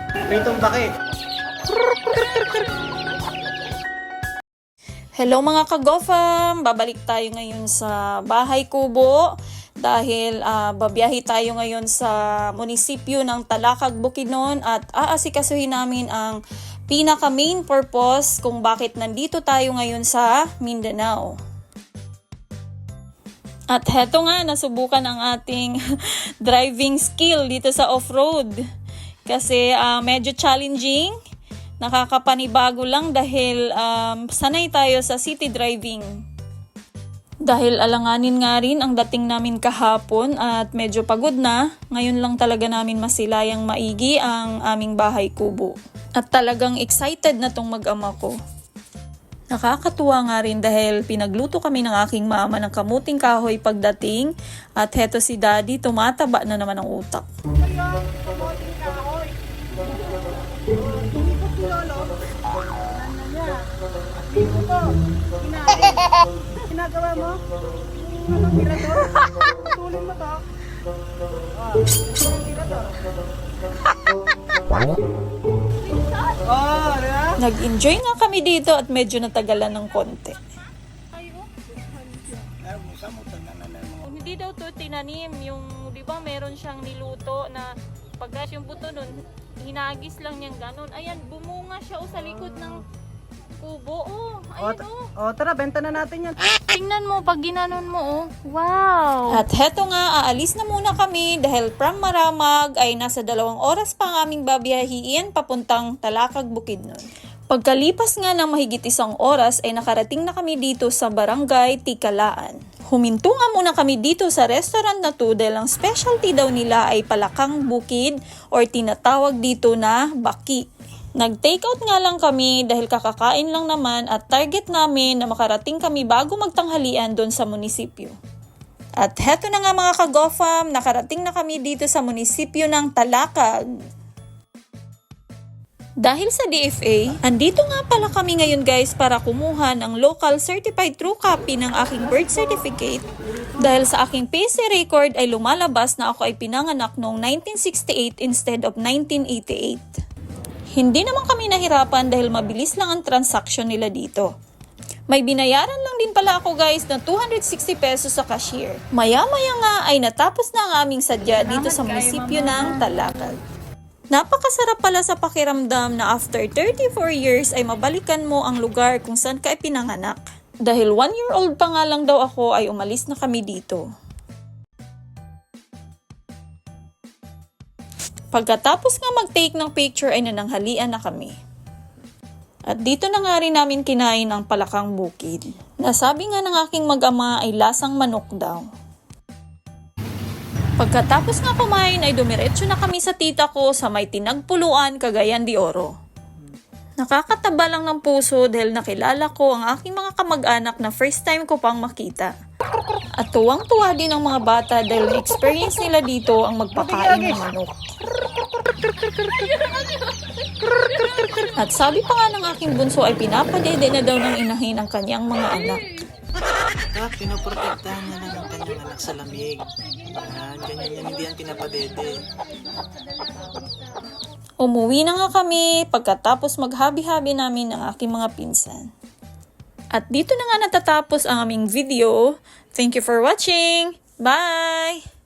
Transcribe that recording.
Pritong baki. Hello mga kagofam! Babalik tayo ngayon sa Bahay Kubo dahil babiyahe tayo ngayon sa munisipyo ng Talakag, Bukidnon at aasikasuhin namin ang pinaka main purpose kung bakit nandito tayo ngayon sa Mindanao. At heto nga, nasubukan ang ating driving skill dito sa off-road kasi medyo challenging. Nakakapanibago lang dahil sanay tayo sa city driving. Dahil alanganin nga rin ang dating namin kahapon at medyo pagod na, ngayon lang talaga namin masilayang maigi ang aming bahay kubo. At talagang excited na tong mag-ama ko. Nakakatuwa nga rin dahil pinagluto kami ng aking mama ng kamuting kahoy pagdating at heto si daddy tumataba na naman ang utak. Ginagawa mo? Anong tirador? Tulin mo to. Tirador. Oh, diba? Nag-enjoy nga kami dito at medyo natagalan ng konti. Hindi daw to tinanim yung, di ba meron siyang niluto na pagkas yung buto nun, hinagis lang niyang ganun. Ayan, bumunga siya sa likod ng kubo. Oh, ayun Oh, tara, benta na natin yan. Tingnan mo, pag ginanon mo, oh. Wow! At heto nga, aalis na muna kami dahil from Maramag ay nasa 2 oras pa ang aming babiyahiin papuntang Talakag, Bukidnon. Pagkalipas nga ng mahigit 1 oras ay nakarating na kami dito sa Barangay Tikalaan. Huminto nga muna kami dito sa restaurant na to dahil ang specialty daw nila ay palakang bukid or tinatawag dito na baki. Nag-take out nga lang kami dahil kakakain lang naman at target namin na makarating kami bago magtanghalian doon sa munisipyo. At heto na nga mga kagofam, nakarating na kami dito sa munisipyo ng Talakag. Dahil sa DFA, andito nga pala kami ngayon guys para kumuha ng local certified true copy ng aking birth certificate dahil sa aking PC record ay lumalabas na ako ay pinanganak noong 1968 instead of 1988. Hindi naman kami nahirapan dahil mabilis lang ang transaction nila dito. May binayaran lang din pala ako guys na 260 pesos sa cashier. Maya-maya nga ay natapos na ang aming sadya dito sa munisipyo ng Talakag. Napakasarap pala sa pakiramdam na after 34 years ay mabalikan mo ang lugar kung saan ka pinanganak. Dahil 1-year-old pa nga lang daw ako ay umalis na kami dito. Pagkatapos nga mag-take ng picture ay nananghalian na kami. At dito na nga rin namin kinain ang palakang bukid. Nasabi nga ng aking mag-ama ay lasang manok daw. Pagkatapos nga kumain ay dumiretso na kami sa tita ko sa may Tinagpuluan, Cagayan de Oro. Nakakataba lang ng puso dahil nakilala ko ang aking mga kamag-anak na first time ko pang makita. At tuwang-tuwa din ang mga bata dahil na-experience nila dito ang magpakain ng manok. At sabi pa nga ng aking bunso ay pinapadede na daw ng inahin ang kanyang mga anak. At pinoprotektahan niya lang ang kanyang anak sa lamig. Yan, ganyan yan, hindi yan pinapadede. Umuwi na nga kami pagkatapos maghabi-habi namin ang aking mga pinsan. At dito na nga natatapos ang aming video. Thank you for watching! Bye!